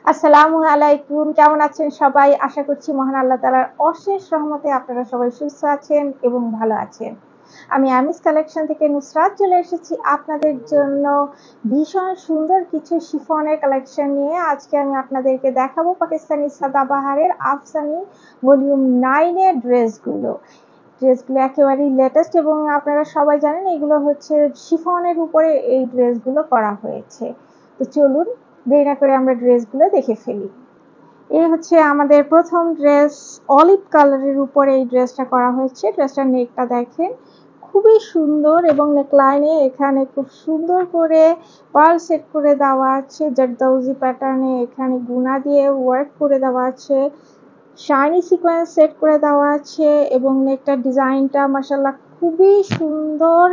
আসসালামু আলাইকুম। কেমন আছেন সবাই? আশা করছি মহান আল্লাহ তাআলার অশেষ রহমতে আপনারা সবাই সুস্থ আছেন এবং ভালো আছেন। আমি আমিস কালেকশন থেকে নুসরাত চলে এসেছি আপনাদের জন্য ভীষণ সুন্দর কিছু শিফনের কালেকশন নিয়ে। আজকে আমি আপনাদেরকে দেখাবো পাকিস্তানি সাদাবাহারের আফসানি ভলিউম 9 এর ড্রেসগুলো। ড্রেসগুলো একেবারেই লেটেস্ট এবং আপনারা সবাই জানেন এগুলো হচ্ছে শিফনের উপরে এই ড্রেসগুলো করা হয়েছে। তো চলুন দেরি না করে আমরা ড্রেসগুলো দেখে ফেলি। এই হচ্ছে আমাদের প্রথম ড্রেস, অলিভ কালারের উপরে এই ড্রেসটা করা হয়েছে। ড্রেসটার নেকটা দেখেন খুবই সুন্দর এবং নেকলাইনে এখানে খুব সুন্দর করে পার্ল সেট করে দেওয়া আছে। জারদৌজি প্যাটার্নে এখানে গুনা দিয়ে ওয়ার্ক করে দেওয়া আছে। শাইনি সিকোয়েন্স সেট করে দেওয়া আছে এবং নেকটার ডিজাইনটা মাশাআল্লাহ খুবই সুন্দর।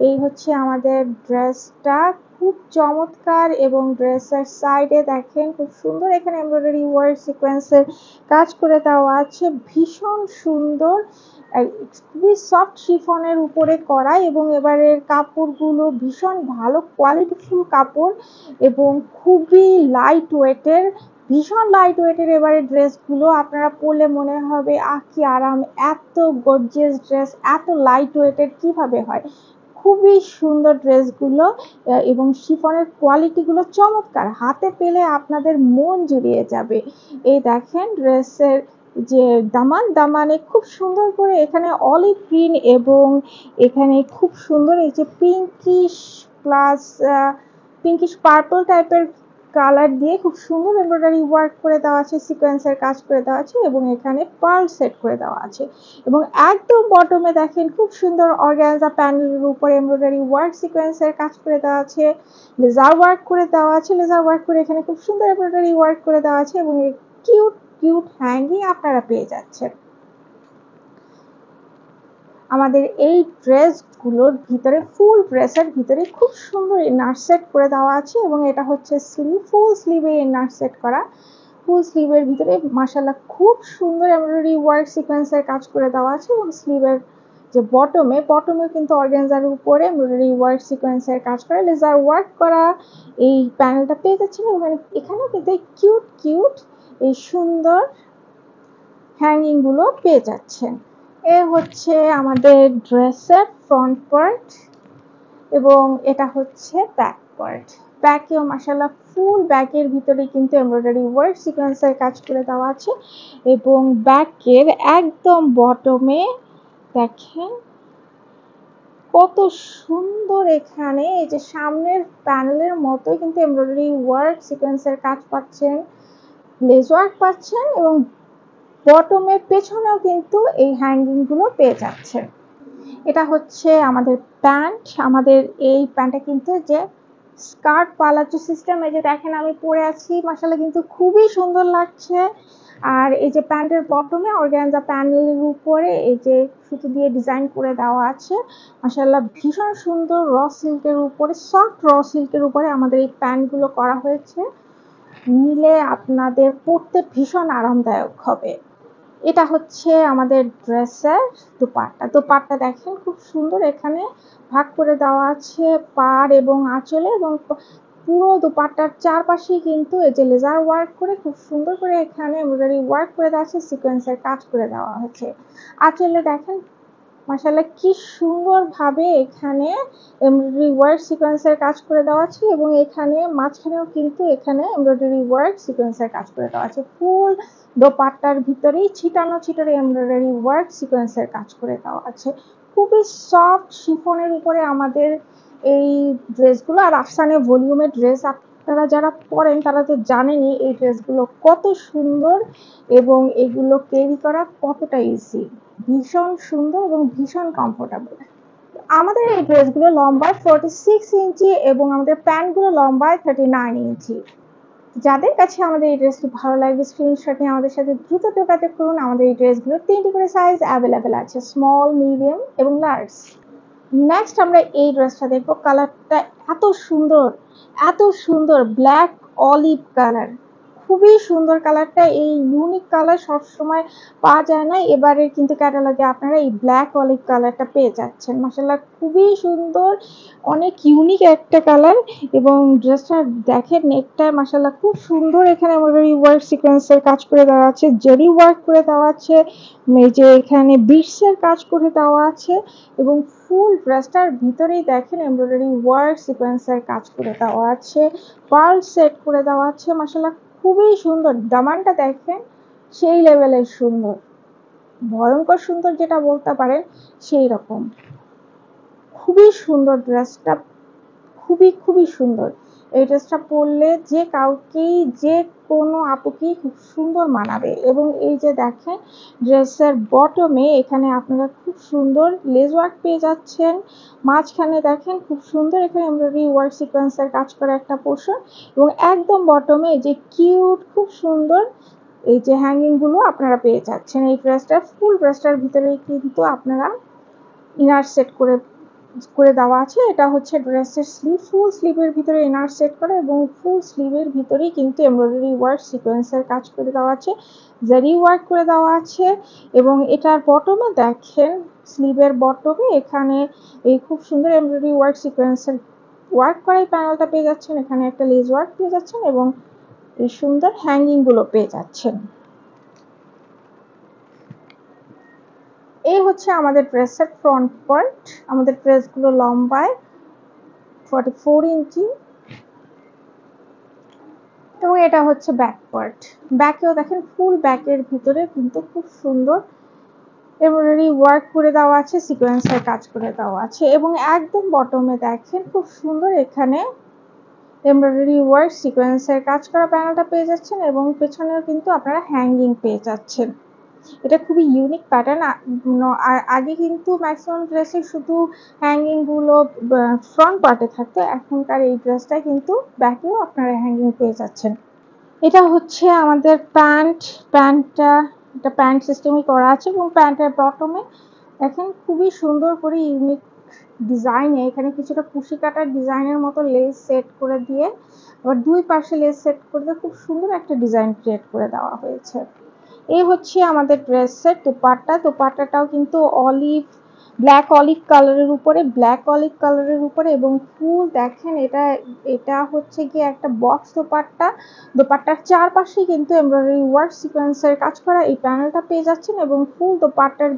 এই হচ্ছে আমাদের ড্রেসটা, খুব চমৎকার এবং ড্রেসের সাইডে দেখেন খুব সুন্দর এখানে এমব্রয়ডারি ওয়ার্ক সিকোয়েন্সের কাজ করে দেওয়া আছে, ভীষণ সুন্দর। খুবই সফট শিফনের উপরে করা এবং এবারের কাপড়গুলো ভীষণ ভালো কোয়ালিটিফুল কাপড় এবং খুবই লাইট ওয়েটের। ভীষণ লাইট ওয়েটের এবারে ড্রেসগুলো আপনারা পরলে মনে হবে আহ কি আরাম, এত গর্জিয়াস ড্রেস এত লাইট ওয়েটের কিভাবে হয়। খুবই সুন্দর ড্রেসগুলো এবং শিফনের কোয়ালিটিগুলো চমৎকার, হাতে পেলে আপনাদের মন জুড়িয়ে যাবে। এই দেখেন ড্রেসের যে দামানে খুব সুন্দর করে এখানে অলিভ গ্রিন এবং এখানে খুব সুন্দর এই যে প্লাস পিঙ্কিশ পার্পল টাইপের কালার দিয়ে খুব সুন্দর এমব্রয়ডারি ওয়ার্ক করে দেওয়া আছে, সিকোয়েন্সের কাজ করে দেওয়া আছে এবং এখানে পার্ল সেট করে দেওয়া আছে এবং একদম বটমে দেখেন খুব সুন্দর অর্গানজা প্যানেলের উপরে এমব্রয়ডারি ওয়ার্ক সিকোয়েন্সের কাজ করে দেওয়া আছে, লেজার ওয়ার্ক করে দেওয়া আছে। লেজার ওয়ার্ক করে এখানে খুব সুন্দর এমব্রয়ডারি ওয়ার্ক করে দেওয়া আছে এবং কিউট কিউট হ্যাঙ্গিং আপনারা পেয়ে যাচ্ছেন। আমাদের এই ড্রেসগুলোর ভিতরে ফুল ড্রেসের ভিতরে খুব সুন্দর ইনার সেট করে দেওয়া আছে এবং এটা হচ্ছে স্লিভ, ফুল স্লিভে ইনার সেট করা। ফুল স্লিভের ভিতরে মাশাআল্লাহ খুব সুন্দর এমব্রয়ডারি ওয়ার্ক সিকোয়েন্সের কাজ করে দেওয়া আছে এবং স্লিভের যে বটমে কিন্তু অর্গানজার উপরে এমব্রয়ডারি ওয়ার্ক সিকোয়েন্সের কাজ করে লেজার ওয়ার্ক করা এই প্যানেলটা পেয়ে যাচ্ছেন এবং এখানেও কিন্তু কিউট কিউট এই সুন্দর হ্যাঙ্গিং গুলো পেয়ে যাচ্ছেন। এ হচ্ছে আমাদের ড্রেসের ফ্রন্ট পার্ট এবং এটা হচ্ছে ব্যাক পার্ট। ব্যাকেও মাশাআল্লাহ ফুল ব্যাকের ভিতরে কিন্তু এমব্রয়ডারি ওয়ার্ক সিকোয়েন্সের কাজ করে দেওয়া আছে এবং ব্যাকের একদম বটমে দেখেন কত সুন্দর এখানে এই যে সামনের প্যানেলের মতোই কিন্তু এমব্রয়ডারি ওয়ার্ক সিকোয়েন্সের কাজ পাচ্ছেন, লেস ওয়ার্ক পাচ্ছেন এবং বটমের পেছনেও কিন্তু এই হ্যাঙ্গিং গুলো পেয়ে যাচ্ছেন। এটা হচ্ছে আমাদের প্যান্ট। আমাদের এই প্যান্টটা কিন্তু যে স্কার্ট পালাজো সিস্টেম, এই যে দেখেন আমি পরে আছি মাশাআল্লাহ কিন্তু খুবই সুন্দর লাগছে। আর এই যে প্যান্টের বটমে অর্গানজা প্যানেলের উপরে এই যে সুতো দিয়ে ডিজাইন করে দেওয়া আছে মাশাআল্লাহ ভীষণ সুন্দর। র সিল্কের উপরে, সফট র সিল্কের উপরে আমাদের এই প্যান্টগুলো করা হয়েছে, নিলে আপনাদের পরতে ভীষণ আরামদায়ক হবে। এটা হচ্ছে আমাদের ড্রেসের দোপাট্টা দেখেন খুব সুন্দর এখানে ভাগ করে দেওয়া আছে পাড় এবং আঁচলে এবং পুরো দোপাট্টার চারপাশেই কিন্তু এই যে লেজার ওয়ার্ক করে খুব সুন্দর করে এখানে এমব্রয়ডারি ওয়ার্ক করে দেওয়া আছে, সিকোয়েন্সের কাজ করে দেওয়া হয়েছে। আঁচলে দেখেন মাশাআল্লাহ কি সুন্দরভাবে এখানে এমব্রয়ডারি ওয়ার্ক সিকোয়েন্সের কাজ করে দেওয়া আছে এবং এখানে মাঝখানেও কিন্তু এখানে এমব্রয়ডারি ওয়ার্ক সিকোয়েন্সের কাজ করে দেওয়া আছে। ফুল দোপাট্টার ভিতরেই ছিটানো এমব্রয়ডারি ওয়ার্ক সিকোয়েন্সের কাজ করে দেওয়া আছে। খুবই সফট শিফনের উপরে আমাদের এই ড্রেসগুলো। আর আফসানে ভলিউমের ড্রেস আপনারা যারা পরেন তারা তো জানেনই এই ড্রেসগুলো কত সুন্দর এবং এগুলো ক্যারি করা কতটা ইজি, ভীষণ সুন্দর এবং ভীষণ কমফোর্টেবল। আমাদের এই ড্রেসগুলো লম্বায় 46 ইঞ্চি এবং আমাদের প্যান্টগুলো লম্বায় 39 ইঞ্চি। যাদের কাছে আমাদের এই ড্রেসটি ভালো লাগবে স্ক্রিনশট নিয়ে আমাদের সাথে দ্রুত যোগাযোগ করুন। আমাদের এই ড্রেসগুলোর 3টি করে সাইজ অ্যাভেলেবেল আছে, স্মল, মিডিয়াম এবং লার্জ। নেক্সট আমরা এই ড্রেসটা দেখবো। কালারটা এত সুন্দর ব্ল্যাক অলিভ কালার, খুবই সুন্দর কালারটা। এই ইউনিক কালার সবসময় পাওয়া যায় না, এবারে কিন্তু ক্যাটালগে আপনারা এই ব্ল্যাক অলিভ কালারটা পেয়ে যাচ্ছেন। মাশাআল্লাহ খুবই সুন্দর, অনেক ইউনিক একটা কালার। এবং ড্রেসটা দেখেন, নেকটা মাশাআল্লাহ খুব সুন্দর, এখানে এমব্রয়ডারি ওয়ার্ক সিকোয়েন্সের কাজ করে দেওয়া আছে, জেরি ওয়ার্ক করে দেওয়া আছে, এই যে এখানে বিটসের কাজ করে দেওয়া আছে এবং ফুল ড্রেসটার ভিতরেই দেখেন এমব্রয়ডারি ওয়ার্ক সিকোয়েন্সের কাজ করে দেওয়া আছে, পার্ল সেট করে দেওয়া আছে। মাশাআল্লাহ খুবই সুন্দর, দামানটা দেখেন সেই লেভেলের সুন্দর, ভয়ঙ্কর সুন্দর যেটা বলতে পারেন সেই রকম। খুবই সুন্দর ড্রেসটা, খুবই খুবই সুন্দর। এই ড্রেসটা পরলে যে কাউকেই, যে কোনো আপুকেই খুব সুন্দর মানাবে। এবং এই যে দেখেন ড্রেসের বটমে এখানে আপনারা খুব সুন্দর লেস ওয়ার্ক পেয়ে যাচ্ছেন, মাঝখানে দেখেন খুব সুন্দর এখানে এমব্রয়ডারি ওয়ার্ক সিকোয়েন্সের কাজ করা একটা পোর্শন, এবং একদম বটমে এই যে কিউট খুব সুন্দর এই যে হ্যাঙ্গিং গুলো আপনারা পেয়ে যাচ্ছেন। এই ড্রেসটা ফুল ড্রেসটার ভিতরে কিন্তু আপনারা ইনার সেট করে দেওয়া আছে। এটা হচ্ছে ড্রেসের স্লিভ, ফুল স্লিভের ভিতরে ইনার সেট করা এবং ফুল স্লিভের ভিতরেই কিন্তু এমব্রয়ডারি ওয়ার্ক সিকোয়েন্সের কাজ করে দেওয়া আছে, জারি ওয়ার্ক করে দেওয়া আছে। এবং এটার বটমে দেখেন, স্লিভের বটমে এখানে এই খুব সুন্দর এমব্রয়ডারি ওয়ার্ক সিকোয়েন্সের ওয়ার্ক করা এই প্যানেলটা পেয়ে যাচ্ছেন, এখানে একটা লেস ওয়ার্ক পেয়ে যাচ্ছেন এবং এই সুন্দর হ্যাঙ্গিং গুলো পেয়ে যাচ্ছেন। এই হচ্ছে আমাদের ড্রেসের ফ্রন্ট পার্ট। আমাদের ড্রেসগুলো লম্বায় 44 ইঞ্চি এবং এটা হচ্ছে ব্যাক পার্ট। ব্যাকেও দেখেন ফুল ব্যাকের ভিতরে কিন্তু খুব সুন্দর এমব্রয়ডারি ওয়ার্ক করে দেওয়া আছে, সিকোয়েন্সের কাজ করে দেওয়া আছে এবং একদম বটমে দেখেন খুব সুন্দর এখানে এমব্রয়ডারি ওয়ার্ক সিকোয়েন্সের কাজ করা প্যানেলটা পেয়ে যাচ্ছেন এবং পেছনেও কিন্তু আপনারা হ্যাঙ্গিং পেয়ে যাচ্ছেন। এটা খুবই ইউনিক প্যাটার্ন। আগে কিন্তু ম্যাক্সিমাম ড্রেসে শুধু হ্যাঙ্গিং গুলো ফ্রন্ট পার্টে থাকতো, এখনকার এই ড্রেসটাই কিন্তু ব্যাকেও আপনারা হ্যাঙ্গিং পেয়ে যাচ্ছেন। এটা হচ্ছে আমাদের প্যান্টটা এটা প্যান্ট সিস্টেমই করা আছে এবং প্যান্টের বটমে দেখেন খুবই সুন্দর করে ইউনিক ডিজাইনে এখানে কিছুটা কুশি কাটার ডিজাইনের মতো লেস সেট করে দিয়ে, আবার দুই পাশে লেস সেট করে দিয়ে খুব সুন্দর একটা ডিজাইন ক্রিয়েট করে দেওয়া হয়েছে। এই হচ্ছে আমাদের ড্রেসের দোপাট্টা। দোপাট্টাটাও কিন্তু ব্ল্যাক অলিভ কালারের উপরে এবং ফুল দেখেন এটা হচ্ছে গিয়ে একটা বক্স দোপাট্টা। দোপাট্টার চারপাশে কিন্তু এমব্রয়ডারি ওয়ার্ক সিকোয়েন্সের কাজ করা এই প্যানেলটা পেয়ে যাচ্ছেন এবং ফুল দোপাট্টার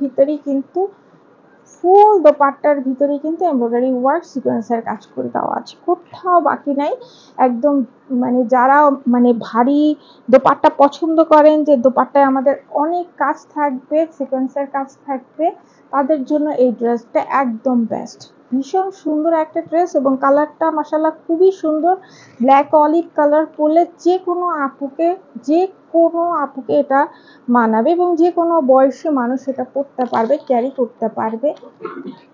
ভিতরেই কিন্তু এমব্রয়ডারি ওয়ার্ক সিকোয়েন্সের কাজ করে দেওয়া আছে, কোথাও বাকি নাই। একদম মানে যারা মানে ভারী দোপাট্টা পছন্দ করেন, যে দোপাট্টায় আমাদের অনেক কাজ থাকবে, সিকোয়েন্সের কাজ থাকবে, তাদের জন্য এই ড্রেসটা একদম বেস্ট। ভীষণ সুন্দর একটা ড্রেস এবং কালারটা মাশাআল্লাহ খুবই সুন্দর। ব্ল্যাক অলিভ কালার পরলে যে কোনো আপুকে এটা মানাবে এবং যে কোনো বয়সী মানুষ এটা পরতে পারবে, ক্যারি করতে পারবে।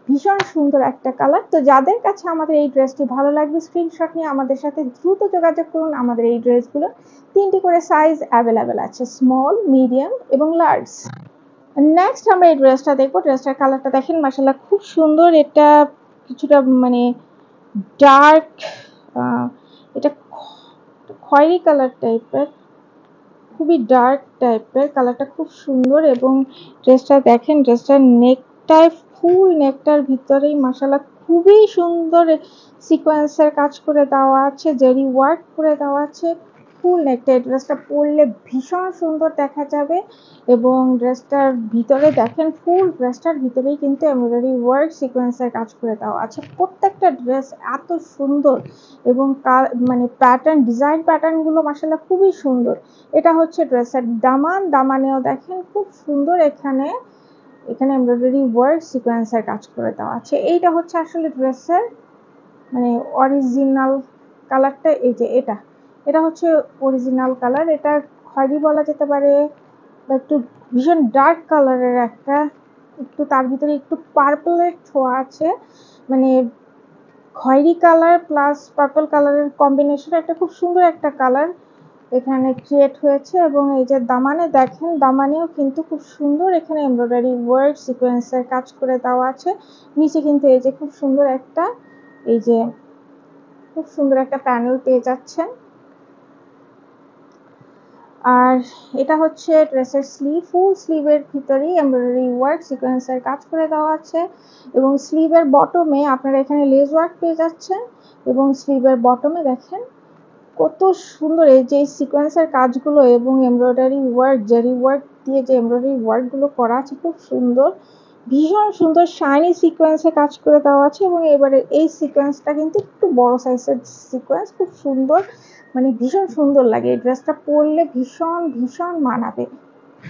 ভীষণ সুন্দর একটা কালার। তো যাদের কাছে আমাদের এই ড্রেসটি ভালো লাগবে স্ক্রিনশট নিয়ে আমাদের সাথে দ্রুত যোগাযোগ করুন। আমাদের এই ড্রেসগুলো 3টি করে সাইজ অ্যাভেলেবেল আছে, স্মল, মিডিয়াম এবং লার্জ। নেক্সট আমরা এই ড্রেসটা দেখবো। ড্রেসটার কালারটা দেখেন মাশাআল্লাহ খুব সুন্দর। এটা কিছুটা মানে ডার্ক, এটা খয়েরি কালার টাইপের, খুবই ডার্ক টাইপের, কালারটা খুব সুন্দর। এবং ড্রেসটা দেখেন, ড্রেসটার নেকটায় ফুল নেকটার ভিতরেই মাশাআল্লাহ খুবই সুন্দর সিকোয়েন্সের কাজ করে দেওয়া আছে, জেরি ওয়ার্ক করে দেওয়া আছে ফুল নেকটা। এই ড্রেসটা পরলে ভীষণ সুন্দর দেখা যাবে এবং ড্রেসটার ভিতরে দেখেন ফুল ড্রেসটার ভিতরেই কিন্তু এমব্রয়ডারি ওয়ার্ক সিকোয়েন্সের কাজ করে দেওয়া আছে। প্রত্যেকটা ড্রেস এত সুন্দর এবং মানে ডিজাইন প্যাটার্নগুলো মাশাআল্লাহ খুবই সুন্দর। এটা হচ্ছে ড্রেসের দামানেও দেখেন খুব সুন্দর এখানে এমব্রয়ডারি ওয়ার্ক সিকোয়েন্সের কাজ করে দেওয়া আছে। এইটা হচ্ছে আসলে ড্রেসের মানে অরিজিনাল কালারটা। এই যে এটা হচ্ছে অরিজিনাল কালার। এটা খয়েরি বলা যেতে পারে বা একটু ভীষণ ডার্ক কালারের একটা, একটু তার ভিতরে একটু পার্পলের ছোঁয়া আছে, মানে খয়েরি কালার প্লাস পার্পল কালারের কম্বিনেশন একটা খুব সুন্দর একটা কালার এখানে ক্রিয়েট হয়েছে। এবং এই যে দামানে দেখেন, দামানেও কিন্তু খুব সুন্দর এখানে এমব্রয়ডারি ওয়ার্ক সিকোয়েন্সের কাজ করে দেওয়া আছে। নিচে কিন্তু এই যে খুব সুন্দর একটা প্যানেল পেয়ে যাচ্ছেন। আর এটা হচ্ছে ড্রেসের স্লিভ, ফুল স্লিভের ভিতরেই এমব্রয়ডারি ওয়ার্ক সিকোয়েন্সের কাজ করে দেওয়া আছে এবং স্লিভের বটমে আপনারা এখানে লেস ওয়ার্ক পেয়ে যাচ্ছেন এবং স্লিভের বটমে দেখেন কত সুন্দর এই যে সিকোয়েন্সের কাজগুলো এবং এমব্রয়ডারি ওয়ার্ক, জারি ওয়ার্ক দিয়ে যে এমব্রয়ডারি ওয়ার্কগুলো করা আছে খুব সুন্দর, ভীষণ সুন্দর শাইনি সিকোয়েন্সে কাজ করে দেওয়া আছে এবং এবারে এই সিকোয়েন্সটা কিন্তু একটু বড় সাইজের সিকোয়েন্স, খুব সুন্দর, মানে ভীষণ সুন্দর লাগে। এই ড্রেসটা পরলে ভীষণ ভীষণ মানাবে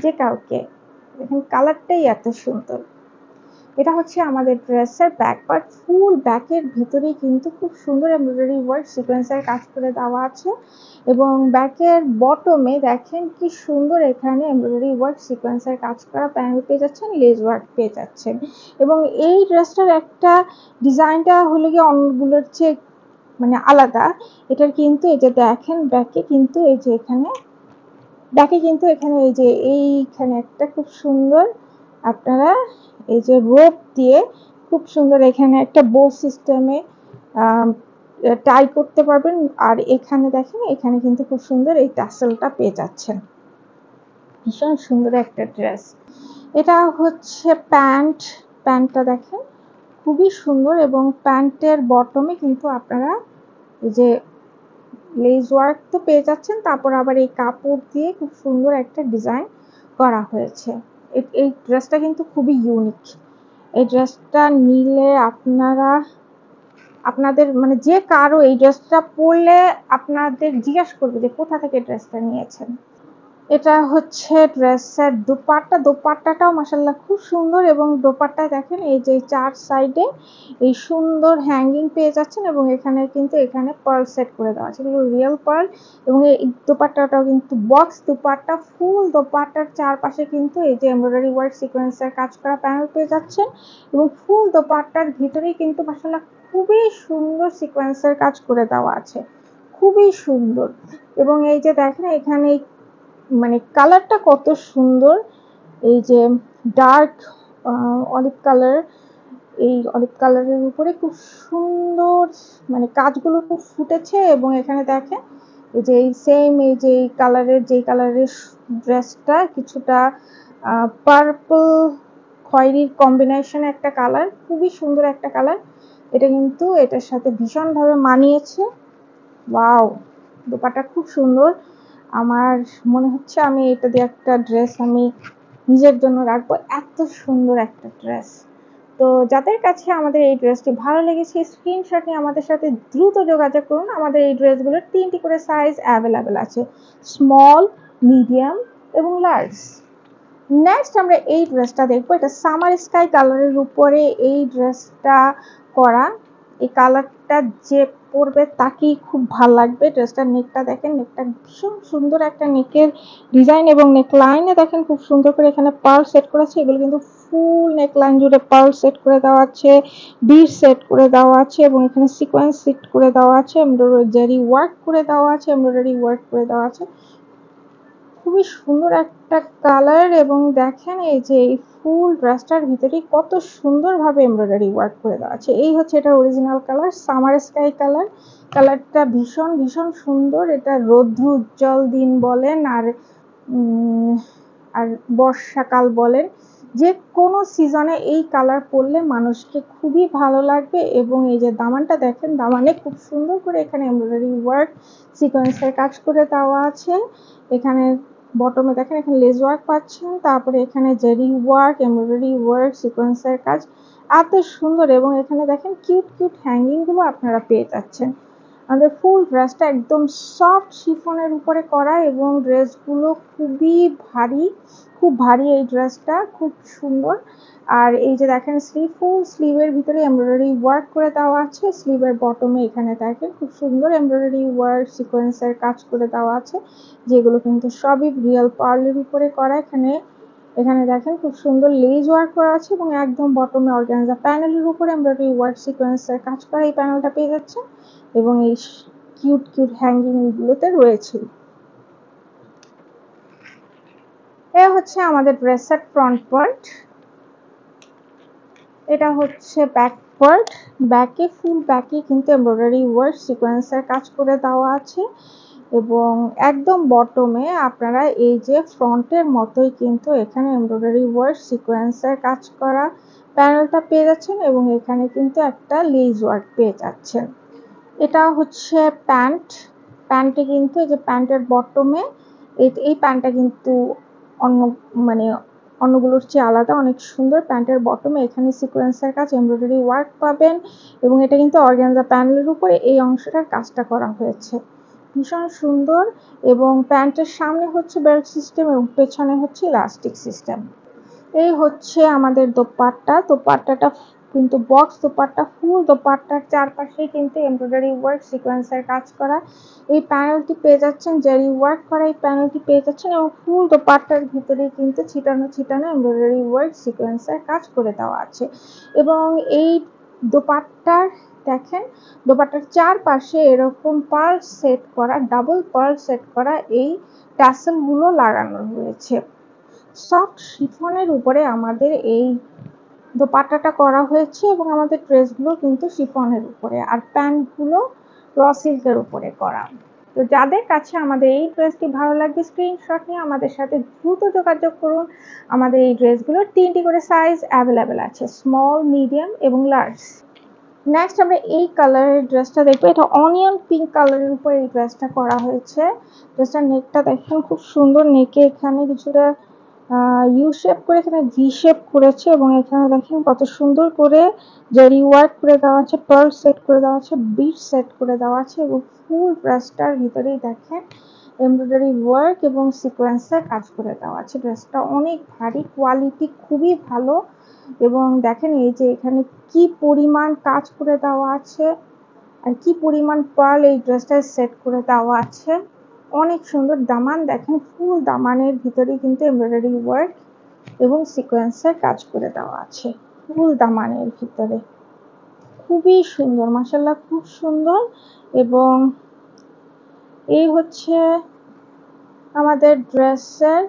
যে কাউকে, দেখুন কালারটাই এত সুন্দর। এটা হচ্ছে আমাদের ড্রেসের ব্যাক পার্ট, ফুল ব্যাকের ভিতরেই কিন্তু খুব সুন্দর এমব্রয়ডারি ওয়ার্ক সিকোয়েন্সের কাজ করে দেওয়া আছে এবং ব্যাকের বটমে দেখেন কি সুন্দর এখানে এমব্রয়ডারি ওয়ার্ক সিকোয়েন্সের কাজ করা প্যানেল পেয়ে যাচ্ছেন, লেস ওয়ার্ক পেয়ে যাচ্ছেন এবং এই ড্রেসটার একটা ডিজাইনটা হলো গিয়ে অন্যগুলোর চেয়ে মানে আলাদা। এটার কিন্তু এই যে দেখেন ব্যাকে কিন্তু এই যে এখানে এই যে এইখানে একটা খুব সুন্দর আপনারা এই যে রোপ দিয়ে খুব সুন্দর এখানে একটা বো সিস্টেমে টাই করতে পারবেন। আর এখানে দেখেন এখানে কিন্তু খুব সুন্দর এই টাসেলটা পেয়ে যাচ্ছেন, ভীষণ সুন্দর একটা ড্রেস। এটা হচ্ছে প্যান্টটা দেখেন খুবই সুন্দর এবং প্যান্টের বটমে কিন্তু আপনারা এই যে লেস ওয়ার্ক তো পেয়ে যাচ্ছেন, তারপর আবার এই কাপড় দিয়ে খুব সুন্দর একটা ডিজাইন করা হয়েছে। এই ড্রেসটা কিন্তু খুবই ইউনিক। এই ড্রেসটা নিলে আপনাদের মানে যে কারো এই ড্রেসটা পরলে আপনাদের জিজ্ঞাসা করবে যে কোথা থেকে ড্রেসটা নিয়েছেন। এটা হচ্ছে ড্রেসের দোপাট্টাটাও মাশাআল্লাহ খুব সুন্দর এবং দোপাট্টায় দেখেন এই যে চার সাইডে এই সুন্দর হ্যাঙ্গিং পেয়ে যাচ্ছেন এবং এখানে কিন্তু এখানে পার্ল সেট করে দেওয়া আছে, এগুলো রিয়েল পার্ল এবং এই দোপাট্টাটাও কিন্তু বক্স দোপাট্টা, ফুল দোপাট্টার চারপাশে কিন্তু এই যে এমব্রয়ডারি ওয়ার্ক সিকোয়েন্সের কাজ করা প্যানেল পেয়ে যাচ্ছেন এবং ফুল দোপাট্টার ভিতরেই কিন্তু মাশাআল্লাহ খুবই সুন্দর সিকোয়েন্সের কাজ করে দেওয়া আছে, খুবই সুন্দর। এবং এই যে দেখেন এখানে মানে কালারটা কত সুন্দর, এই যে ডার্ক অলিভ কালার, এই অলিভ কালারের উপরে খুব সুন্দর মানে কাজগুলো খুব ফুটেছে এবং এখানে দেখেন এই যে সেম এই যে যেই কালারের ড্রেসটা কিছুটা পার্পল খয়েরির কম্বিনেশন একটা কালার, খুবই সুন্দর একটা কালার। এটা কিন্তু এটার সাথে ভীষণভাবে মানিয়েছে। ওয়াও, দোপাট্টা খুব সুন্দর। আমার মনে হচ্ছে আমি এটা দিয়ে একটা ড্রেস আমি নিজের জন্য রাখবো, এত সুন্দর একটা ড্রেস। তো যাদের কাছে আমাদের এই ড্রেসটি ভালো লেগেছে স্ক্রিনশট নিয়ে আমাদের সাথে দ্রুত যোগাযোগ করুন। আমাদের এই ড্রেসগুলোর 3টি করে সাইজ অ্যাভেলেবেল আছে, স্মল, মিডিয়াম এবং লার্জ। নেক্সট আমরা এই ড্রেসটা দেখবো, এটা সামার স্কাই কালারের উপরে এই ড্রেসটা করা। এই কালারটা যে পরবে তাকেই খুব ভালো লাগবে। ড্রেসটার নেকটা দেখেন, নেকটা ভীষণ সুন্দর একটা নেকের ডিজাইন এবং নেক লাইনে দেখেন খুব সুন্দর করে এখানে পার্ল সেট করেছে, এগুলো কিন্তু ফুল নেক লাইন জুড়ে পার্ল সেট করে দেওয়া আছে, বিড সেট করে দেওয়া আছে এবং এখানে সিকোয়েন্স সেট করে দেওয়া আছে, এমব্রয়ডারি ওয়ার্ক করে দেওয়া আছে, খুবই সুন্দর একটা কালার এবং দেখেন এই যে এই ফুল ড্রেসটার ভিতরে কত সুন্দরভাবে এমব্রয়ডারি ওয়ার্ক করে দেওয়া আছে। এই হচ্ছে এটা original colour, summer sky colour. কালারটা ভীষণ ভীষণ সুন্দর। এটা রৌদ্র উজ্জ্বল দিন বলেন আর বর্ষাকাল বলেন, যে কোনো সিজনে এই কালার পরলে মানুষকে খুবই ভালো লাগবে। এবং এই যে দামানটা দেখেন, দামানে খুব সুন্দর করে এখানে এমব্রয়ডারি ওয়ার্ক সিকোয়েন্সের কাজ করে দেওয়া আছে। এখানে বটমে দেখেন এখানে লেস ওয়ার্ক পাচ্ছেন, তারপরে এখানে জারি ওয়ার্ক, এমব্রয়ডারি ওয়ার্ক, সিকোয়েন্সের কাজ এত সুন্দর এবং এখানে দেখেন কিউট কিউট হ্যাঙ্গিং গুলো আপনারা পেয়ে যাচ্ছেন। আমাদের ফুল ড্রেসটা একদম সফট শিফনের উপরে করা এবং ড্রেসগুলো খুবই ভারী, খুব ভারী এই ড্রেসটা, খুব সুন্দর। আর এই যে দেখেন ফুল স্লিভের ভিতরে এমব্রয়ডারি ওয়ার্ক করে দেওয়া আছে, স্লিভের বটমে এখানে দেখেন খুব সুন্দর এমব্রয়ডারি ওয়ার্ক সিকোয়েন্সের কাজ করে দেওয়া আছে, যেগুলো কিন্তু সবই রিয়েল পার্লের উপরে করা। এখানে দেখেন খুব সুন্দর লেজ ওয়ার্ক করা আছে এবং একদম বটমে অর্গানজা প্যানেলের উপরে এমব্রয়ডারি ওয়ার্ক সিকোয়েন্সের কাজ করা এই প্যানেলটা পেয়ে যাচ্ছে এবং এই কিউট কিউট হ্যাঙ্গিং গুলোতে রয়েছে। এ হচ্ছে আমাদের ড্রেসের ফ্রন্ট পার্ট। এটা হচ্ছে ব্যাক পার্ট। ফুল ব্যাকে কিন্তু এমব্রয়ডারি ওয়ার্ক সিকোয়েন্সের কাজ করে দেওয়া আছে এবং একদম বটমে আপনারা এই যে ফ্রন্টের মতোই কিন্তু এখানে এমব্রয়ডারি ওয়ার্ক সিকোয়েন্সের কাজ করা প্যানেলটা পেয়ে যাচ্ছেন এবং এখানে কিন্তু একটা লেস ওয়ার্ক পেয়ে যাচ্ছেন। এটা হচ্ছে প্যান্টে কিন্তু এই যে প্যান্টের বটমে এই প্যান্টটা কিন্তু অন্য মানে অন্যগুলোর চেয়ে আলাদা, অনেক সুন্দর। প্যান্টের বটমে এখানে সিকোয়েন্সের কাজ এমব্রয়ডারি ওয়ার্ক পাবেন এবং এটা কিন্তু অর্গানজা প্যানেলের উপরে এই অংশটার কাজটা করা হয়েছে, ভীষণ সুন্দর। এবং প্যান্টের সামনে হচ্ছে বেল্ট সিস্টেম এবং পেছনে হচ্ছে ইলাস্টিক সিস্টেম। এই হচ্ছে আমাদের দোপাট্টাটা কিন্তু বক্স দোপাট্টা, ফুল দোপাট্টার চারপাশে কিন্তু এমব্রয়ডারি ওয়ার্ক সিকোয়েন্সের কাজ করা এই প্যানেলটি পেয়ে যাচ্ছেন, জারি ওয়ার্ক করা এই প্যানেলটি পেয়ে যাচ্ছেন এবং ফুল দোপাট্টার ভিতরে কিন্তু ছিটানো ছিটানো এমব্রয়ডারি ওয়ার্ক সিকোয়েন্সের কাজ করে দেওয়া আছে। এবং এই দোপাট্টার দেখেন, দোপাট্টার চারপাশে এরকম পার্ল সেট করা, ডাবল পার্ল সেট করা এই টাসেলগুলো লাগানো রয়েছে। সফট শিফনের উপরে আমাদের এই দোপাট্টাটা করা হয়েছে এবং আমাদের ড্রেসগুলো কিন্তু শিফনের উপরে, আর প্যান্টগুলো র সিল্কের উপরে করা। তো যাদের কাছে আমাদের এই ড্রেসটি ভালো লাগবে স্ক্রিনশট নিয়ে আমাদের সাথে দ্রুত যোগাযোগ করুন। আমাদের এই ড্রেসগুলোর 3টি করে সাইজ অ্যাভেলেবেল আছে, স্মল, মিডিয়াম এবং লার্জ। নেক্সট আমরা এই কালারের ড্রেসটা দেখবো। এটা অনিয়ন পিঙ্ক কালারের উপর এই ড্রেসটা করা হয়েছে। ড্রেসটার নেকটা দেখেন খুব সুন্দর, নেকে এখানে কিছুটা ইউ শেপ করে এখানে ভি শেপ করেছে এবং এখানে দেখেন কত সুন্দর করে জারি ওয়ার্ক করে দেওয়া আছে, পার্ল সেট করে দেওয়া আছে, বিট সেট করে দেওয়া আছে এবং ফুল ড্রেসটার ভিতরেই দেখেন এমব্রয়ডারি ওয়ার্ক এবং সিকোয়েন্সের কাজ করে দেওয়া আছে। ড্রেসটা অনেক ভারী, কোয়ালিটি খুবই ভালো এবং দেখেন এই যে এখানে কি পরিমাণ কাজ করে দেওয়া আছে আর কি পরিমাণ পার্ল এই ড্রেসটায় সেট করে দেওয়া আছে, অনেক সুন্দর। দামান দেখেন, ফুল দামানের ভিতরে কিন্তু এমব্রয়ডারি ওয়ার্ক এবং সিকোয়েন্সের কাজ করে দেওয়া আছে ফুল দামানের ভিতরে, খুবই সুন্দর, মাশাআল্লাহ খুব সুন্দর। এবং এই হচ্ছে আমাদের ড্রেসের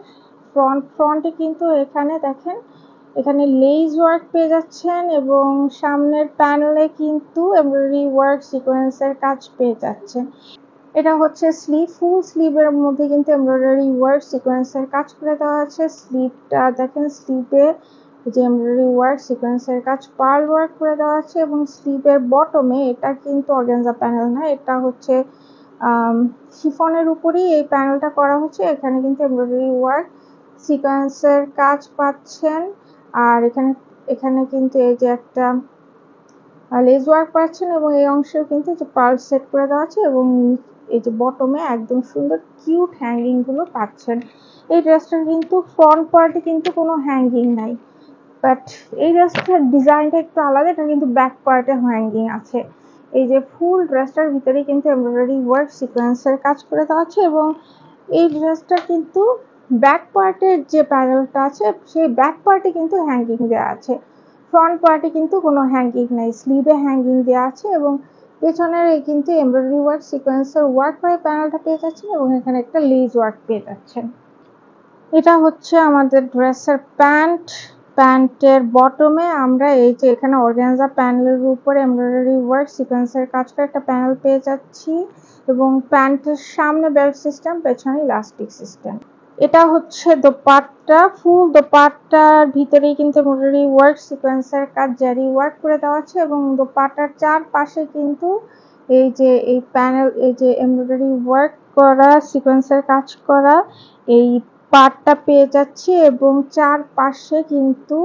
ফ্রন্টে কিন্তু এখানে দেখেন এখানে লেস ওয়ার্ক পেয়ে যাচ্ছেন এবং সামনের প্যানেলে কিন্তু এমব্রয়ডারি ওয়ার্ক সিকোয়েন্সের কাজ পেয়ে যাচ্ছেন। এটা হচ্ছে স্লিভ, ফুল স্লিভের মধ্যে কিন্তু এমব্রয়ডারি ওয়ার্ক সিকোয়েন্সের কাজ করে দেওয়া আছে। স্লিভটা দেখেন, স্লিভে যে এমব্রয়ডারি ওয়ার্ক সিকোয়েন্সের কাজ পার্ল ওয়ার্ক করে দেওয়া আছে এবং স্লিভের বটমে এটা কিন্তু অর্গানজা প্যানেল না, এটা হচ্ছে শিফনের উপরেই এই প্যানেলটা করা হচ্ছে। এখানে কিন্তু এমব্রয়ডারি ওয়ার্ক সিকোয়েন্সের কাজ পাচ্ছেন আর এখানে কিন্তু এই যে একটা লেস ওয়ার্ক পাচ্ছেন এবং এই অংশেও কিন্তু যে পার্ল সেট করে দেওয়া আছে এবং এই যে বটমে একদম সুন্দর কিউট হ্যাঙ্গিং গুলো পাচ্ছেন। এই ড্রেসটার কিন্তু ফ্রন্ট পার্টে কিন্তু কোনো হ্যাঙ্গিং নাই, বাট এই ড্রেসটার ডিজাইনটা একটু আলাদা, এটা কিন্তু ব্যাক পার্টে হ্যাঙ্গিং আছে। এই যে ফুল ড্রেসটার ভিতরে কিন্তু এমব্রয়ডারি ওয়ার্ক সিকোয়েন্সের কাজ করে দেওয়া আছে এবং এই ড্রেসটা কিন্তু ব্যাক পার্টের যে প্যানেলটা আছে সেই ব্যাক পার্টে কিন্তু হ্যাঙ্গিং দেওয়া আছে, ফ্রন্ট পার্টে কিন্তু কোনো হ্যাঙ্গিং নেই। স্লিভে হ্যাঙ্গিং দেওয়া আছে এবং পেছনের এই কিন্তু এমব্রয়ডারি ওয়ার্ক সিকোয়েন্সের ওয়ার্ক করে প্যানেলটা পেয়ে যাচ্ছেন এবং এখানে একটা লেস ওয়ার্ক পেয়ে যাচ্ছেন। এটা হচ্ছে আমাদের ড্রেসের প্যান্টের বটমে আমরা এই যে এখানে অর্গানজা প্যানেলের উপরে এমব্রয়ডারি ওয়ার্ক সিকোয়েন্সের কাজ করে একটা প্যানেল পেয়ে যাচ্ছি এবং প্যান্টের সামনে বেল্ট সিস্টেম, পেছনে ইলাস্টিক সিস্টেম। এটা হচ্ছে দোপাট্টা, ফুল দোপাট্টার ভিতরেই কিন্তু এমব্রয়ডারি ওয়ার্ক সিকোয়েন্সের কাজ জারি ওয়ার্ক করে দেওয়া আছে এবং দোপাট্টার চারপাশে কিন্তু এই যে এই প্যানেল, এই যে এমব্রয়ডারি ওয়ার্ক করা সিকোয়েন্সের কাজ করা এই পার্টটা পেয়ে যাচ্ছি এবং চারপাশে কিন্তু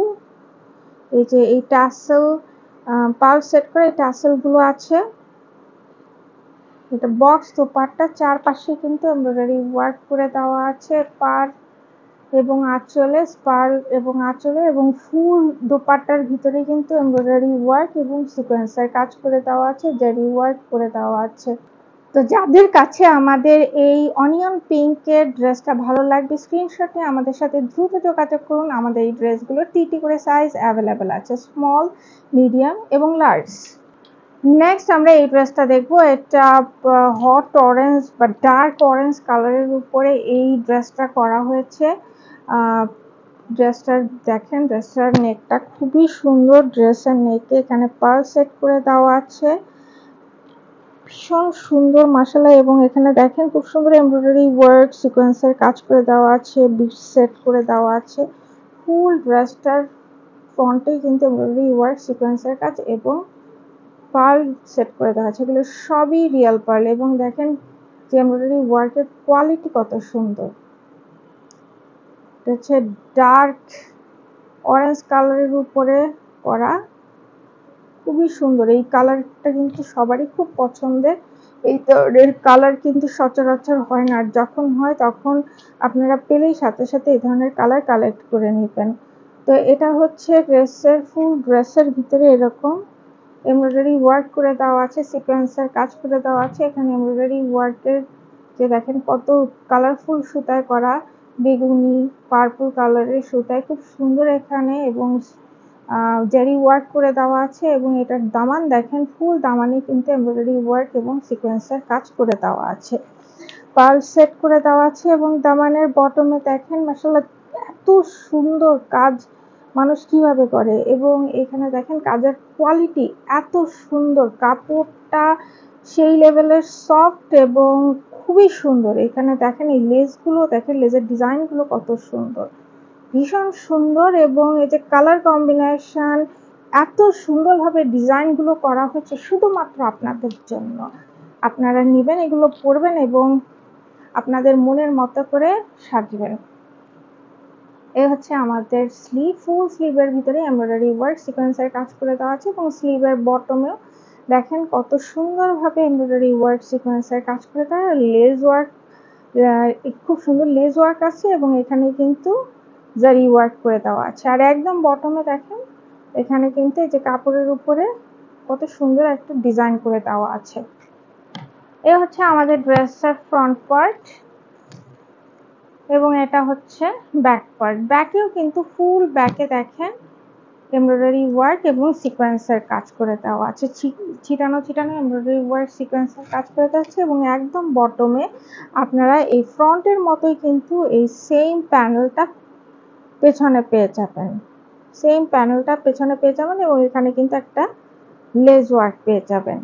এই যে এই টাসেল পার্ল সেট করে এই টাসেল গুলো আছে। এটা বক্স দোপাট্টার চারপাশে কিন্তু এমব্রয়ডারি ওয়ার্ক করে দেওয়া আছে পাড় এবং আঁচলে এবং ফুল দোপাট্টার ভিতরে কিন্তু এমব্রয়ডারি ওয়ার্ক এবং সিকোয়েন্সের কাজ করে দেওয়া আছে, জারি ওয়ার্ক করে দেওয়া আছে। তো যাদের কাছে আমাদের এই অনিয়ন পিঙ্কের ড্রেসটা ভালো লাগবে স্ক্রিনশট নিয়ে আমাদের সাথে দ্রুত যোগাযোগ করুন। আমাদের এই ড্রেসগুলোর 3টি করে সাইজ অ্যাভেলেবেল আছে, স্মল, মিডিয়াম এবং লার্জ। নেক্সট আমরা এই ড্রেসটা দেখবো। এটা হট অরেঞ্জ বা ডার্ক অরেঞ্জ কালারের উপরে এই ড্রেসটা করা হয়েছে। ড্রেসটার দেখেন, ড্রেসটার নেকটা খুবই সুন্দর, ড্রেসের নেকে এখানে পার্ল সেট করে দেওয়া আছে ভীষণ সুন্দর মাশাআল্লাহ। এবং এখানে দেখেন খুব সুন্দর এমব্রয়ডারি ওয়ার্ক সিকোয়েন্সের কাজ করে দেওয়া আছে, বিটস সেট করে দেওয়া আছে। ফুল ড্রেসটার ফ্রন্টে কিন্তু এমব্রয়ডারি ওয়ার্ক সিকোয়েন্সের কাজ এবং পার্ল সেট করে দেওয়া আছে। এগুলো সবই রিয়েল পার্ল। এবং দেখেন যে এমব্রয়ডারি ওয়ার্কের কোয়ালিটি কত সুন্দর। এটা হচ্ছে ডার্ক অরেঞ্জ কালারের উপরে করা, খুবই সুন্দর। এই কালারটা কিন্তু সবারই খুব পছন্দের। এই ধরনের কালার কিন্তু সচরাচর হয় না, আর যখন হয় তখন আপনারা পেলেই সাথে সাথে এই ধরনের কালার কালেক্ট করে নেবেন। তো এটা হচ্ছে ড্রেসের ফুল ড্রেসের ভিতরে এরকম এমব্রয়ডারি ওয়ার্ক করে দেওয়া আছে, সিকোয়েন্সের কাজ করে দেওয়া আছে। এখানে এমব্রয়ডারি ওয়ার্কের যে দেখেন কত কালারফুল সুতায় করা, বেগুনি পার্পল কালারের সুতায় খুব সুন্দর এখানে এবং জারি ওয়ার্ক করে দেওয়া আছে। এবং এটার দামান দেখেন, ফুল দামানে কিন্তু এমব্রয়ডারি ওয়ার্ক এবং সিকোয়েন্সের কাজ করে দেওয়া আছে, পার্ল সেট করে দেওয়া আছে। এবং দামানের বটমে দেখেন মাশাআল্লাহ এত সুন্দর কাজ মানুষ কিভাবে করে। এবং এখানে দেখেন কাজের কোয়ালিটি এত সুন্দর, কাপড়টা সেই লেভেলের সফট এবং খুবই সুন্দর। এখানে দেখেন এই লেসগুলো দেখেন, লেসের ডিজাইনগুলো কত সুন্দর, ভীষণ সুন্দর। এবং এই যে কালার কম্বিনেশন এত সুন্দরভাবে ডিজাইনগুলো করা হয়েছে শুধুমাত্র আপনাদের জন্য। আপনারা নেবেন, এগুলো পরবেন এবং আপনাদের মনের মতো করে সাজবেন। এই হচ্ছে আমাদের স্লিভ, ফুল স্লিভের ভিতরে এমব্রয়ডারি ওয়ার্ক সিকোয়েন্সের কাজ করে দেওয়া আছে। এবং স্লিভের বটমেও দেখেন কত সুন্দরভাবে এমব্রয়ডারি ওয়ার্ক সিকোয়েন্সের কাজ করে দেওয়া, লেস ওয়ার্ক খুব সুন্দর লেস ওয়ার্ক আছে। এবং এখানে কিন্তু জারি ওয়ার্ক করে দেওয়া আছে। আর একদম বটমে দেখেন এখানে কিন্তু এই যে কাপড়ের উপরে কত সুন্দর একটা ডিজাইন করে দেওয়া আছে। এ হচ্ছে আমাদের ড্রেসের ফ্রন্ট পার্ট এবং এটা হচ্ছে ব্যাক পার্ট। ব্যাকেও কিন্তু ফুল ব্যাকে দেখেন এমব্রয়ডারি ওয়ার্ক এবং সিকোয়েন্সের কাজ করে দেওয়া আছে, ছিটানো ছিটানো এমব্রয়ডারি ওয়ার্ক সিকোয়েন্সের কাজ করে দেওয়া আছে। এবং একদম বটমে আপনারা এই ফ্রন্টের মতোই কিন্তু এই সেম প্যানেলটা পেছনে পেয়ে যাবেন, সেম প্যানেলটা পেছনে পেয়ে যাবেন। এবং এখানে কিন্তু একটা লেস ওয়ার্ক পেয়ে যাবেন।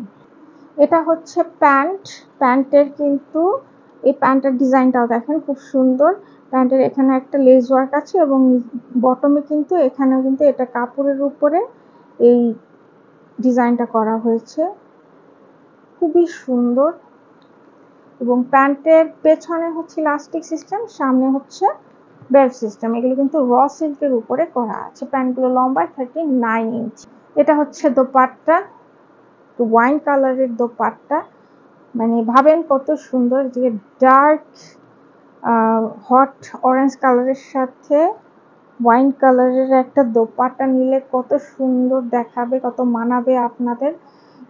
এটা হচ্ছে প্যান্ট, প্যান্টের কিন্তু এই প্যান্টের ডিজাইনটাও দেখেন খুব সুন্দর। প্যান্টের এখানে একটা লেস ওয়ার্ক আছে এবং বটমে কিন্তু এখানেও কিন্তু এটা কাপড়ের উপরে এই ডিজাইনটা করা হয়েছে, খুবই সুন্দর। এবং প্যান্টের পেছনে হচ্ছে ইলাস্টিক সিস্টেম, সামনে হচ্ছে বেল্ট সিস্টেম। এগুলো কিন্তু র সিল্কের উপরে করা আছে। প্যান্টগুলো লম্বায় 39 ইঞ্চি। এটা হচ্ছে দোপাট্টা, ওয়াইন কালারের দোপাট্টা, মানে ভাবেন কত সুন্দর যে ডার্ক হট অরেঞ্জ কালারের সাথে ওয়াইন কালারের একটা দোপাট্টা নিলে কত সুন্দর দেখাবে, কত মানাবে আপনাদের।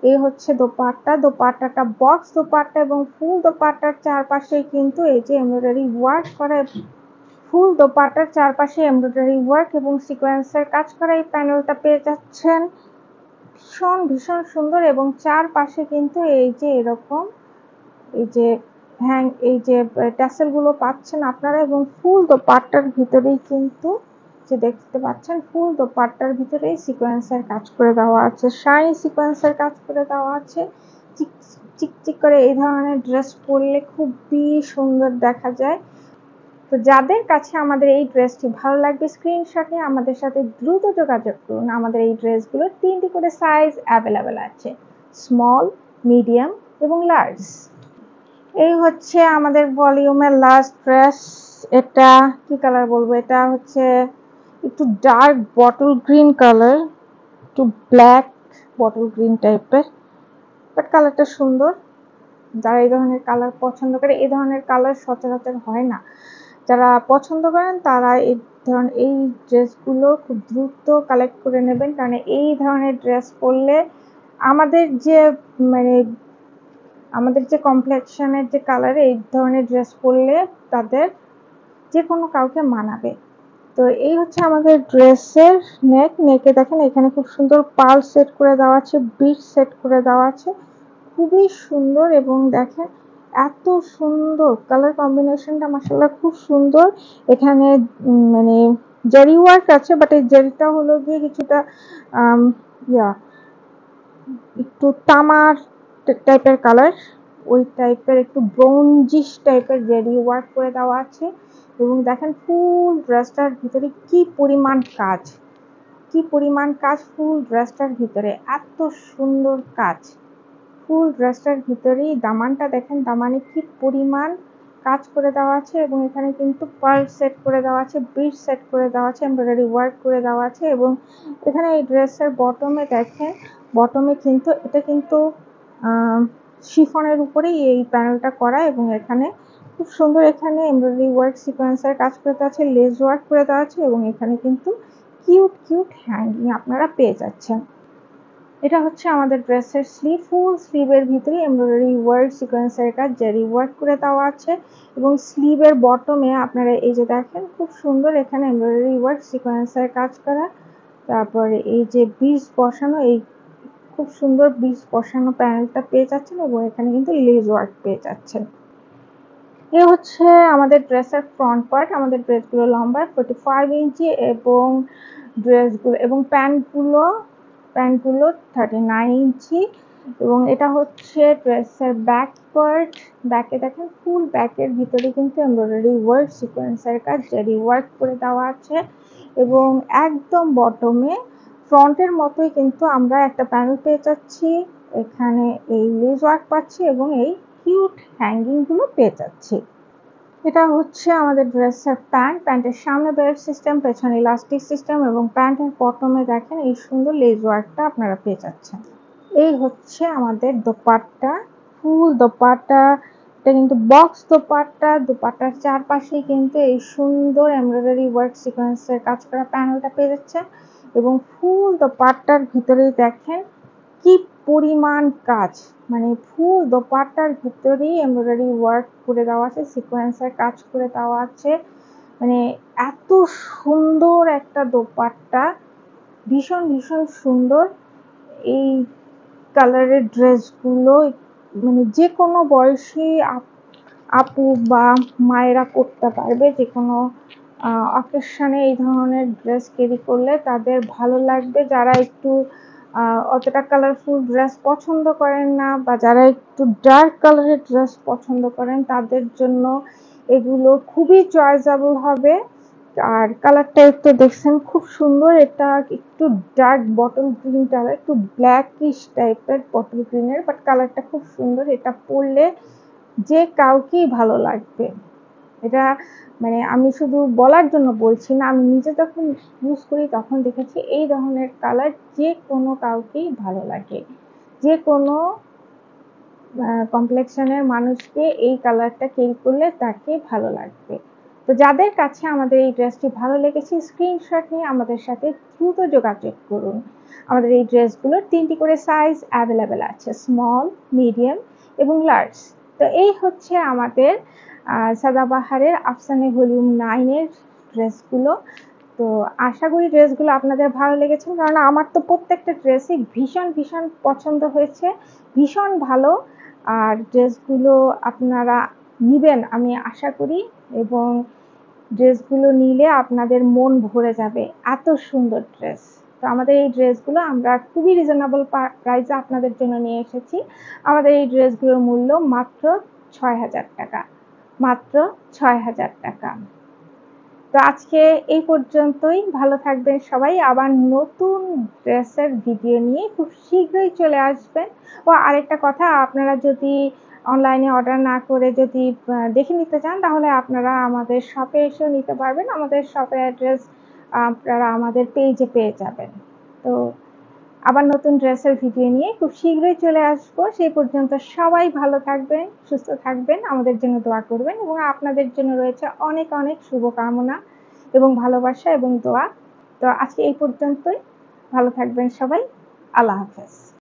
এই হচ্ছে দোপাট্টা, দোপাট্টাটা বক্স দোপাট্টা এবং ফুল দোপাট্টার চারপাশে কিন্তু এই যে এমব্রয়ডারি ওয়ার্ক করা, ফুল দোপাট্টার চারপাশে এমব্রয়ডারি ওয়ার্ক এবং সিকোয়েন্সের কাজ করা এই প্যানেলটা পেয়ে যাচ্ছেন। ভীষণ ভীষণ সুন্দর। এবং চারপাশে কিন্তু এই যে এরকম এই যে এই যে ট্যাসেলগুলো পাচ্ছেন আপনারা। এবং ফুল দোপাট্টার ভিতরেই কিন্তু যে দেখতে পাচ্ছেন, ফুল দোপাট্টার ভিতরেই সিকোয়েন্সের কাজ করে দেওয়া আছে, শাইনি সিকোয়েন্সের কাজ করে দেওয়া আছে। চিকচিক করে এই ধরনের ড্রেস পরলে খুবই সুন্দর দেখা যায়। তো যাদের কাছে আমাদের এই ড্রেসটি ভালো লাগবে স্ক্রিনশট নিয়ে আমাদের সাথে দ্রুত যোগাযোগ করুন। আমাদের এই ড্রেসগুলোর 3টি করে সাইজ অ্যাভেলেবেল আছে, স্মল, মিডিয়াম এবং লার্জ। এই হচ্ছে আমাদের ভলিউমের লাস্ট ড্রেস। এটা কি কালার বলবো, এটা হচ্ছে একটু ডার্ক বটল গ্রিন কালার, একটু ব্ল্যাক বটল গ্রিন টাইপের, বাট কালারটা সুন্দর। যারা এই ধরনের কালার পছন্দ করে, এই ধরনের কালার সচরাচর হয় না, যারা পছন্দ করেন তারা এই ড্রেসগুলো খুব দ্রুত কালেক্ট করে নেবেন। কারণ এই ধরনের ড্রেস পরলে আমাদের যে কমপ্লেক্সনের যে কালার, এই ধরনের ড্রেস পরলে তাদের যে কোনো কাউকে মানাবে। তো এই হচ্ছে আমাদের ড্রেসের নেকে দেখেন এখানে খুব সুন্দর পার্ল সেট করে দেওয়া আছে, বিট সেট করে দেওয়া আছে, খুবই সুন্দর। এবং দেখেন এত সুন্দর কালার কম্বিনেশনটা মাশাআল্লাহ খুব সুন্দর। এখানে মানে জারি ওয়ার্ক আছে, বাট এই জারিটা হলো গিয়ে কিছুটা একটু তামার টাইপের কালার, ওই টাইপের একটু ব্রোঞ্জিশ টাইপের জেরি ওয়ার্ক করে দেওয়া আছে। এবং দেখেন ফুল ড্রেসটার ভিতরে কি পরিমাণ কাজ, কি পরিমাণ কাজ ফুল ড্রেসটার ভিতরে, এত সুন্দর কাজ। ফুল ড্রেসটার ভিতরেই দামানটা দেখেন, দামানে কি পরিমাণ কাজ করে দেওয়া আছে। এবং এখানে কিন্তু পার্ল সেট করে দেওয়া আছে, বিট সেট করে দেওয়া আছে, এমব্রয়ডারি ওয়ার্ক করে দেওয়া আছে। এবং এখানে এই ড্রেসের বটমে দেখেন, বটমে কিন্তু এটা কিন্তু শিফনের উপরেই এই প্যানেলটা করা। এবং এখানে খুব সুন্দর এখানে এমব্রয়ডারি ওয়ার্ক সিকোয়েন্সের কাজ করে দেওয়া আছে, লেস ওয়ার্ক করে দেওয়া আছে। এবং এখানে কিন্তু কিউট কিউট হ্যাঙ্গিং আপনারা পেয়ে যাচ্ছেন। এটা হচ্ছে আমাদের ড্রেসের স্লিভ, ফুল স্লিভের ভিতরে এমব্রয়ডারি ওয়ার্ক সিকোয়েন্সের কাজ জেরি ওয়ার্ক করে দেওয়া আছে। এবং স্লিভের বটমে আপনারা এই যে দেখেন খুব সুন্দর এখানে এমব্রয়ডারি ওয়ার্ক সিকোয়েন্সের কাজ করা। তারপরে এই যে বিটস বসানো, এই খুব সুন্দর বিটস বসানো প্যানেলটা পেয়ে যাচ্ছেন। এবং এখানে কিন্তু লেস ওয়ার্ক পেয়ে যাচ্ছেন। এ হচ্ছে আমাদের ড্রেসের ফ্রন্ট পার্ট। আমাদের ড্রেসগুলো লম্বা 45 ইঞ্চি এবং ড্রেসগুলো এবং প্যান্টগুলো 39 ইঞ্চি। এবং এটা হচ্ছে ড্রেসের ব্যাক পার্ট। ব্যাকে দেখেন ফুল ব্যাকের ভিতরে কিন্তু এমব্রয়ডারি ওয়ার্ক সিকোয়েন্সের কাজ জেরি ওয়ার্ক করে দেওয়া আছে। এবং একদম বটমে ফ্রন্টের মতোই কিন্তু আমরা একটা প্যানেল পেয়ে যাচ্ছি, এখানে এই লেস ওয়ার্ক পাচ্ছি এবং এই কিউট হ্যাঙ্গিং গুলো পেয়ে যাচ্ছি। এটা হচ্ছে আমাদের ড্রেসের প্যান্ট। প্যান্টের সামনে বেল্ট সিস্টেম, পেছনে ইলাস্টিক সিস্টেম এবং প্যান্টের বটমে দেখেন এই সুন্দর লেস ওয়ার্কটা আপনারা পেয়ে যাচ্ছেন। এই হচ্ছে আমাদের দোপাট্টা, ফুল দোপাট্টা। এটা কিন্তু বক্স দোপাট্টা। দোপাট্টার চারপাশেই কিন্তু এই সুন্দর এমব্রয়ডারি ওয়ার্ক সিকোয়েন্সের কাজ করা প্যানেলটা পেয়ে যাচ্ছে। এবং ফুল দোপাট্টার ভিতরেই দেখেন কি পরিমাণ কাজ, মানে ফুল দোপাট্টার ভিতরেই এমব্রয়ডারি ওয়ার্ক করে দেওয়া আছে, সিকোয়েন্সের কাজ করে দেওয়া আছে। মানে এত সুন্দর একটা দোপাট্টা, ভীষণ ভীষণ সুন্দর। এই কালারের ড্রেসগুলো মানে যে কোনো বয়সী আপু বা মায়েরা করতে পারবে। যে কোনো অকেশনে এই ধরনের ড্রেস ক্যারি করলে তাদের ভালো লাগবে। যারা একটু অতটা কালারফুল ড্রেস পছন্দ করেন না বা যারা একটু ডার্ক কালারের ড্রেস পছন্দ করেন তাদের জন্য এগুলো খুবই চয়েসেবল হবে। আর কালারটা একটু দেখছেন খুব সুন্দর, এটা একটু ডার্ক বটল গ্রিন কালার, একটু ব্ল্যাকিশ টাইপের বটল গ্রিনের, বাট কালারটা খুব সুন্দর। এটা পরলে যে কাউকেই ভালো লাগবে। এটা মানে আমি শুধু বলার জন্য বলছি না, আমি নিজে যখন ইউজ করি তখন দেখেছি এই ধরনের কালার যে কোনো কাউকেই ভালো লাগে, যে কোনো কমপ্লেক্সনের মানুষকে এই কালারটা ক্যারি করলে তাকে ভালো লাগবে। তো যাদের কাছে আমাদের এই ড্রেসটি ভালো লেগেছে স্ক্রিনশট নিয়ে আমাদের সাথে দ্রুত যোগাযোগ করুন। আমাদের এই ড্রেসগুলোর 3টি করে সাইজ অ্যাভেলেবেল আছে, স্মল, মিডিয়াম এবং লার্জ। তো এই হচ্ছে আমাদের সাদাবাহারের আফসানে ভলিউম 9 এর ড্রেসগুলো। তো আশা করি ড্রেসগুলো আপনাদের ভালো লেগেছে, কারণ আমার তো প্রত্যেকটা ড্রেসই ভীষণ ভীষণ পছন্দ হয়েছে, ভীষণ ভালো। আর ড্রেসগুলো আপনারা নিবেন আমি আশা করি, এবং ড্রেসগুলো নিলে আপনাদের মন ভরে যাবে, এত সুন্দর ড্রেস। তো আমাদের এই ড্রেসগুলো আমরা খুবই রিজনেবল প্রাইসে আপনাদের জন্য নিয়ে এসেছি। আমাদের এই ড্রেসগুলোর মূল্য মাত্র ৬,০০০ টাকা, মাত্র ৬,০০০ টাকা। তো আজকে এই পর্যন্তই, ভালো থাকবেন সবাই। আবার নতুন ড্রেসের ভিডিও নিয়ে খুব শীঘ্রই চলে আসবেন। ও আরেকটা কথা, আপনারা যদি অনলাইনে অর্ডার না করে যদি দেখে নিতে চান তাহলে আপনারা আমাদের শপে এসেও নিতে পারবেন। আমাদের শপের অ্যাড্রেস আপনারা আমাদের পেজে পেয়ে যাবেন। তো আবার নতুন ড্রেসের ভিডিও নিয়ে খুব শীঘ্রই চলে আসবো। সেই পর্যন্ত সবাই ভালো থাকবেন, সুস্থ থাকবেন, আমাদের জন্য দোয়া করবেন এবং আপনাদের জন্য রয়েছে অনেক অনেক শুভকামনা এবং ভালোবাসা এবং দোয়া। তো আজকে এই পর্যন্তই, ভালো থাকবেন সবাই, আল্লাহ হাফেজ।